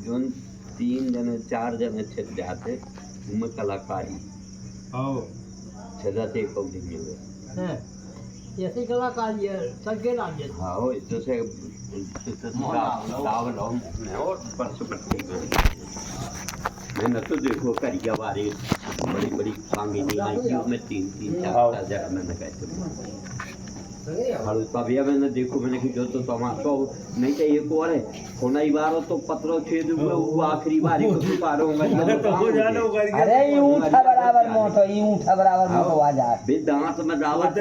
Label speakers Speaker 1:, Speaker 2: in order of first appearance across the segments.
Speaker 1: जो 3 जने 4 जने छिप जाते उनमें कलाकारी छजाते को दिन में
Speaker 2: हैं ऐसी कलाकारी है सबके नाम जैसे
Speaker 1: हाँ वो जैसे दावल और परसों पट्टी मैंने तो देखो करिया वाली बड़ी बड़ी सांगी नहीं आई में 3-4 जगह मैंने कहते हाल तभी मैंने देखो मैंने कि जो तो तमाशा नहीं चाहिए को अरे कोना ही बार तो पत्रों छेद हुए वो आखिरी बारी को छुपा
Speaker 3: अरे ऊँटा बराबर मोटो ऊँटा बराबर मोटो आ जा
Speaker 1: बे दांत में दावत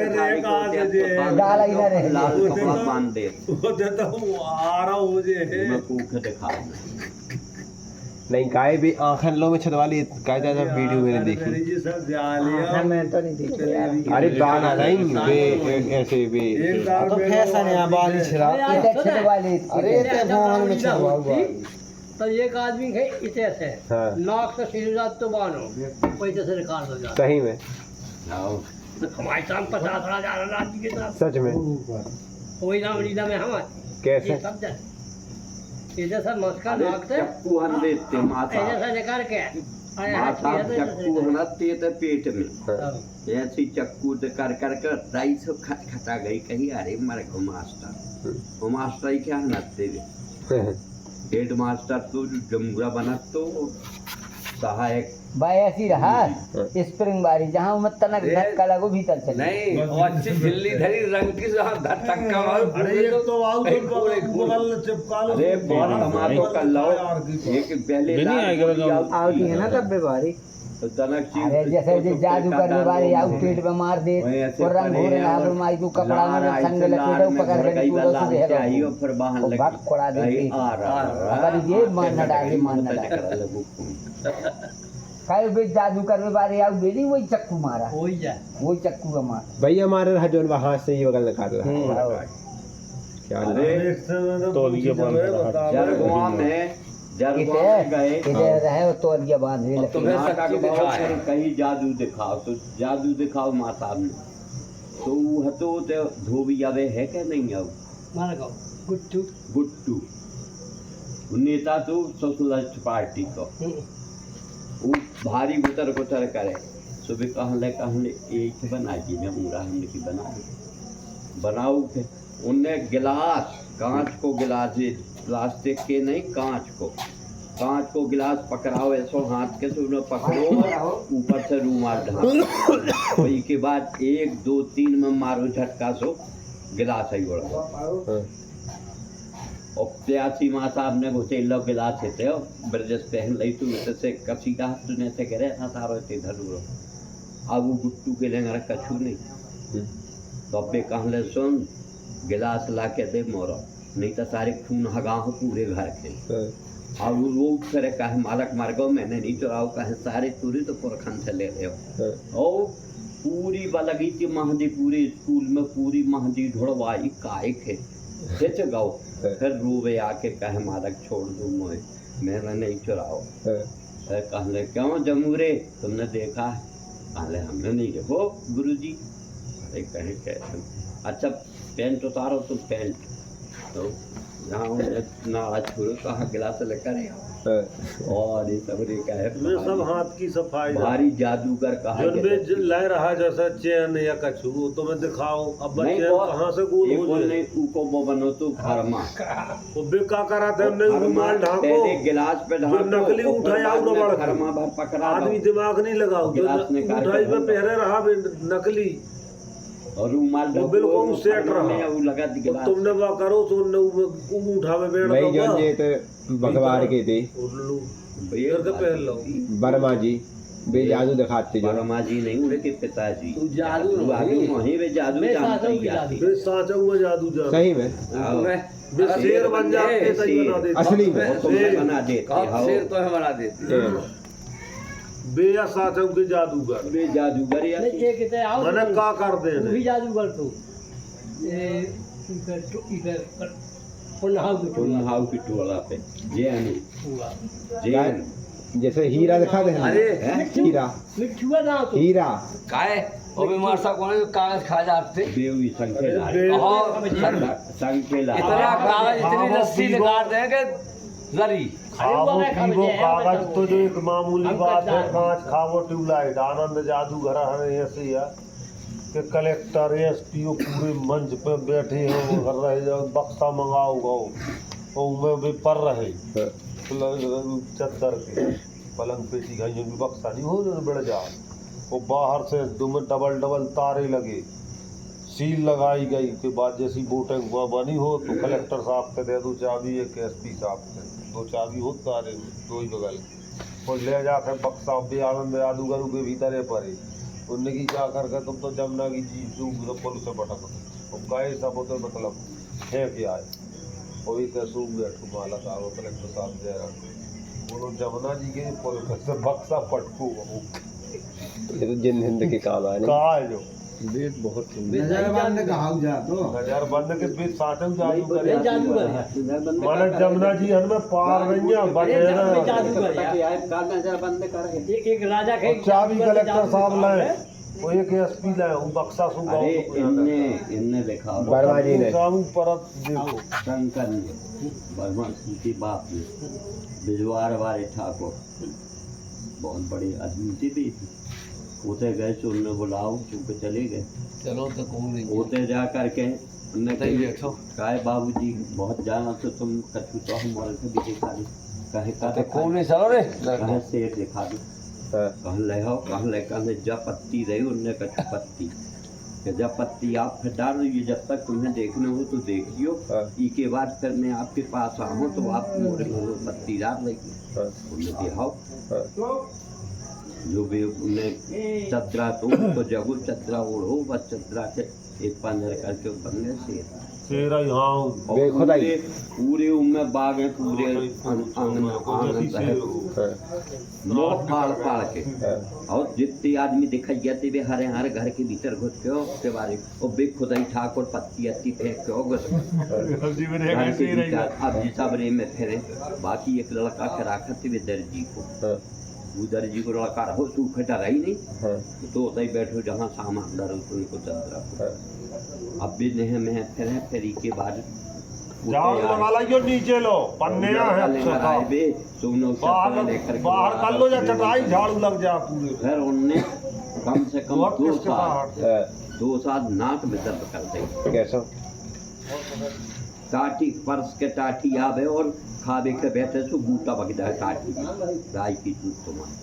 Speaker 3: डाला ही ना रहे
Speaker 1: लाल कपड़ा बांध दे
Speaker 4: वो देता हूँ आ रहा हूँ मुझे
Speaker 1: मैं भूख दिखा
Speaker 5: नहीं गाय भी आँखन लो में छदवाली गाय ज्यादा वीडियो मैंने देखी
Speaker 3: मैं तो नहीं देखी यार
Speaker 5: अरे दाना नहीं बे ऐसे बे
Speaker 4: तो फैशन है बाली छरा
Speaker 3: इधर छदवाली
Speaker 4: अरे ते भगवान में छदवा हुआ
Speaker 2: तो एक आदमी है इसे ऐसे
Speaker 5: हाँ।
Speaker 2: नाक से सिर तो बानो पैसे से निकाल हो जाता
Speaker 5: सही में
Speaker 2: हमारे साथ 50,000 आदमी के साथ
Speaker 5: सच में
Speaker 2: कोई नाम लीला में हमारे
Speaker 5: कैसे
Speaker 2: ये सब जन इधर सर मस्का नाक से
Speaker 1: चक्कू हन देते माथा
Speaker 2: ऐसे निकाल के
Speaker 1: माथा चक्कू हनते तो पेट में
Speaker 5: हाँ।
Speaker 1: ऐसी चक्कू से कर कर कर दाई से खटा गई कहीं अरे मर को मास्टर वो मास्टर ही क्या हनते हेड मास्टर तो जमुरा बना तो सहायक
Speaker 3: भाई ऐसी रहा स्प्रिंग बारी जहाँ मत तनक धक्का लगो भीतर चले
Speaker 6: नहीं वो अच्छी झिल्ली धरी रंग की जो धक्का मारो
Speaker 4: अरे एक तो आओ तो बगल चिपका लो
Speaker 1: अरे बहुत टमाटो कर लो एक पहले
Speaker 3: आवती है ना तब बीमारी
Speaker 1: तो तनक
Speaker 3: अरे जैसे जो जादू करने वाले आओ पेट में मार दे और रंग हो रहा है माई तू कपड़ा में संग लपेटो पकड़ के तू तो दे
Speaker 1: चाहिए और फिर बाहर लगे
Speaker 3: बात कोड़ा दे
Speaker 1: आ रहा
Speaker 3: अगर ये मानना डाले काहे बे जादू करने वाले आओ बेली वही चक्कू मारा
Speaker 2: हो ही जाए
Speaker 3: वही चक्कू का मार
Speaker 5: भैया हमारे रहा जो हाथ से ही बगल निकाल रहा है क्या
Speaker 1: अरे
Speaker 4: तो ये
Speaker 1: जरगुआ में गए
Speaker 3: इधर रहे वो तौलिया बांध रहे
Speaker 6: तो मैं शक्ति दिखाए
Speaker 1: कहीं जादू दिखाओ तो जादू दिखाओ माता में तो वो हतो तो धोबी आवे है क्या नहीं आओ
Speaker 2: मार गो गुट्टू
Speaker 1: गुट्टू नेता तो सोशलिस्ट पार्टी को वो भारी गुतर गुतर करे सुबह कहले एक बना दी मैं पूरा हमने की बनाऊ के उनने गिलास कांच को गिलास प्लास्टिक के नहीं कांच को गिलास पकड़ाओ ऐसो हाथ के से उन्हें पकड़ो ऊपर से रूमाल ढांको वही के बाद 1 2 3 में मारो झटका सो गिलास ही उड़ा और प्यासी माँ साहब ने घुसे लो गिलास थे ब्रजस पहन ली तू से कसी का तूने से करे ना तारो ते धरूरो अब वो गुट्टू के लेंगे कछु नहीं तो अपने कहले सुन गिलास ला के दे मोरो नहीं तो सारे खून हगाह पूरे घर के अब वो उठ करे कहे मालक मार गो मैंने नहीं चुराओ कहे सारे पूरी तो पुरखन से ले रहे हो और पूरी बलगी थी महंदी पूरे स्कूल में पूरी महंदी ढोड़वाई काहे के सच गाओ फिर रोवे आके कहे मालक छोड़ दो मोए मेरा नहीं चुराओ फिर कहले क्यों जमूरे तुमने देखा है कहले हमने नहीं देखो गुरुजी अरे कहे कैसे अच्छा पैंट उतारो तो पैंट तो यहाँ ना छोड़ो कहाँ गिलास लेकर और ये सब
Speaker 4: सब हाथ की सफाई
Speaker 1: भारी जादूगर कहा
Speaker 4: लय रहा जैसा चैन या कछु तो मैं दिखाओ अब बच्चे कहाँ से गोल हो जाए
Speaker 1: नहीं उको वो बनो तो फरमा
Speaker 4: वो बेका करा थे हमने रुमाल ढांको
Speaker 1: पहले गिलास पे ढांको
Speaker 4: नकली उठाया और बड़ा
Speaker 1: फरमा भर पकड़ा
Speaker 4: आदमी दिमाग नहीं लगाओ उठाई में पहले रहा नकली
Speaker 1: और रूमाल
Speaker 4: वो बिल्कुल सेट रहा
Speaker 1: वो लगा दी गिलास
Speaker 4: तुमने वो करो तो उठावे बैठ
Speaker 5: भाई जो ये तो भगवान के थे
Speaker 4: भैया के पहन लो
Speaker 5: वर्मा जी बे जादू दिखाते जो
Speaker 1: वर्मा जी नहीं उनके पिताजी
Speaker 2: तू जादू
Speaker 1: वहीं वे जादू जानते ही
Speaker 4: बे साचा हुआ जादू जादू
Speaker 5: सही में
Speaker 4: बे शेर बन जाते सही बना देते
Speaker 5: असली में
Speaker 1: बना देते
Speaker 6: शेर तो है बना देते
Speaker 4: बे या साचा के जादूगर
Speaker 1: बे जादूगर या
Speaker 2: नहीं ये कितने आओ
Speaker 4: मने का कर दे
Speaker 2: तू भी जादूगर तू ये इधर पुनहाउ
Speaker 1: की टोला पे जैन
Speaker 2: हुआ
Speaker 1: जैन
Speaker 5: जैसे हीरा दिखा दे
Speaker 6: अरे
Speaker 5: हीरा
Speaker 2: मिठुआ ना तो
Speaker 5: हीरा
Speaker 6: काहे वो बीमार सा कौन कागज खा जाते
Speaker 1: बेवी संखेला
Speaker 6: संखेला
Speaker 1: संखेला
Speaker 6: इतना कागज इतनी लस्सी निकाल देंगे जरी
Speaker 4: खावो पीवो कागज तो जो एक मामूली बात है, कांच खावो ट्यूबलाइट आनंद जादूगर है ऐसे ही है कि कलेक्टर एसपीओ पूरे मंच पे बैठे हो कर रहे जो बक्सा मंगाओ गो और भी पर रहे चद्दर के पलंग पेटी का जो भी बक्सा नहीं हो जो बढ़ जा वो बाहर से डबल तारे लगे, सील लगाई गई के बाद जैसी बोटिंग बनी हो तो कलेक्टर साहब के दे दो चाबी, एक एसपी साहब के दो चाबी हो तारे दो ही बगल और ले जाकर बक्सा भी आनंद जादूगर के भीतर पड़े उनने की क्या करके तुम तो जमुना की जी पुल से भटक और गए सब होते मतलब है क्या है वही तो सूख बैठू माला साहब कलेक्टर साहब जयराम बोलो जमुना जी के पुल से बक्सा पटकू
Speaker 5: ये तो जिन हिंद के काम आए
Speaker 4: कहा है जो
Speaker 5: वेट बहुत
Speaker 3: नजर बंद कहा जा तो
Speaker 4: नजर बंद के बीच साटम जादू करे
Speaker 2: जादूगर है
Speaker 4: माने जमुना जी हमें पार नहीं है बचे ना
Speaker 2: जादूगर है
Speaker 1: नजर बंद कर
Speaker 2: एक राजा के
Speaker 4: और चाबी कलेक्टर साहब लाए वो एक एसपी लाए वो बक्सा सुन
Speaker 1: अरे इनने देखा
Speaker 5: वर्मा जी ने
Speaker 4: साहब परत देखो
Speaker 1: शंकर ने वर्मा की बाप ने बिजवार वाले ठाकुर बहुत बड़े आदमी थे उसे गए तो उन्हें बुलाओ चुप चले गए
Speaker 6: चलो तो कौन
Speaker 1: उसे जा करके कहे बाबूजी बहुत जाना तो तुम कछु तो हम मोल से भी दिखा दो कहे
Speaker 6: कौन नहीं चलो रे
Speaker 1: कहे शेर दिखा दो कहन ले हो कहन ले कहने जब पत्ती रही उनने कछु पत्ती कि जब पत्ती आप फिर डाल ये जब तक तुम्हें देखना हो तो देखियो इसके बाद फिर मैं आपके पास आऊँ तो आप मोरे पत्ती डाल लेगी उन्हें दिखाओ जो भी उन्हें चदरा तो जगो चदरा ओढ़ो बस चदरा के एक पंजर करके बन गए
Speaker 4: शेर यहाँ
Speaker 1: पूरे उनमें बाग है पूरे आंगन फाड़ फाड़ के और जितने आदमी दिखाई जाते वे हरे हर घर के भीतर घुस के उसके बारे और बे खुदाई ठाकुर पत्ती अत्ती फेंक के घुस अब जी सबरे में फिरे बाकी एक लड़का के राखत वे दर्जी को उधर जी को लड़का रहो तू खटा रही नहीं तो उतई बैठो जहाँ सामान डरो उनको चंद्रा अब भी नहीं में फिर के बाद
Speaker 4: झाड़ू लगा लो नीचे लो पन्ने है बाहर कर लो या चटाई झाड़ू लग जा पूरे
Speaker 1: फिर उनने कम से कम 2 साल नाक में दर्द करते
Speaker 5: कैसा
Speaker 1: टाटी पर्स के टाटी आवे और खावे के बैठे सो बूटा बगदा टाटी गाय की दूध को मार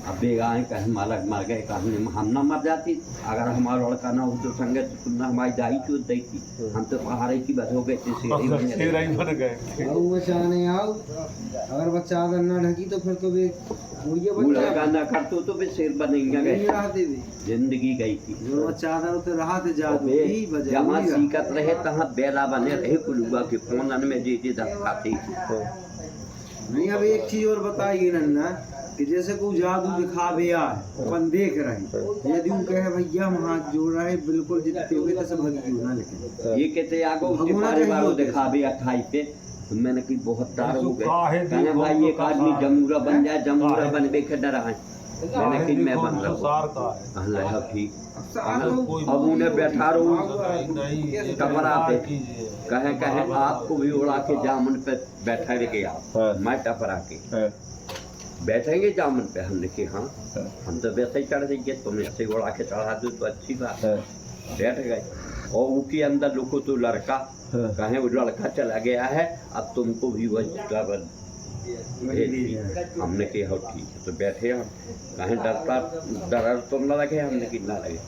Speaker 1: अब बेगाएं कहीं मालक मर गए कहीं हम ना मर जाती अगर हमारा लड़का ना हो तो संगत तुमने हमारी दाई चूत दी थी हम तो पहाड़े की बस हो गए थे
Speaker 4: शेर ही बन गए
Speaker 3: और बच्चा नहीं आओ अगर बच्चा अगर ना ढकी तो फिर तो वे
Speaker 1: वो लड़का ना करते तो फिर शेर बनेंगे गए जिंदगी गई थी
Speaker 3: बच्चा अगर तो रहा थे जादू ही वजह
Speaker 1: जहाँ सीखत रहे तहाँ बेला बने रहे कुलुआ के फोन में जी धक्काती
Speaker 3: नहीं। अब एक चीज और बताइए नन्ना कि जैसे कोई जादू दिखावे आए अपन देख रहे यदि उन कहे भैया हम हाथ जोड़ रहे बिल्कुल जितने हुए तैसे भगी ना लेकिन
Speaker 1: ये कहते आगो बारे बारो दिखावे अठाई पे तो मैंने की बहुत तार हो गए कहने भाई एक आदमी जमूरा बन जाए जमूरा बनबे के डरा है मैंने कि मैं बन रहा हूँ ठीक अब उन्हें बैठा रहो टपरा पे कहे आपको भी उड़ा के जामुन पे बैठा गया मैं टपरा के बैठेंगे जामुन पे हमने कि हाँ हम तो वैसे ही चढ़ देंगे तुम ऐसे उड़ा के चढ़ा दो तो अच्छी बात बैठ गए और उसके अंदर लुको तो लड़का कहे वो लड़का चला गया है अब तुमको भी वही हमने कहा हो ठीक है तो बैठे हम कहें डर तो न लगे हमने कि ना लगे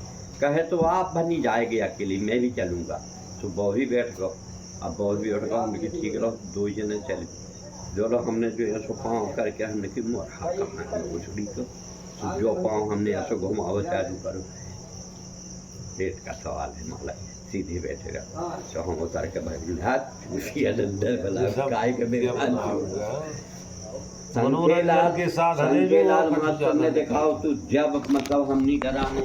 Speaker 1: कहे तो आप बनी जाएंगे अकेली मैं भी चलूँगा तो बॉबी बैठ गो अब बॉबी बैठ गो हमने कि ठीक रहो 2 जने चले जो हमने जो ऐसो पाँव करके हमने कि मोरा करना उछड़ी को तो जो पाँव हमने ऐसो घुमाओ चालू करो पेट का सवाल है माला सीधे बैठेगा तो हम उतर के बैठ उसी अंदर वाला गाय के बेगान
Speaker 4: मनोरंजन के साथ
Speaker 1: लाल मास्टर ने दिखाओ तो जब मतलब हम नहीं डरा में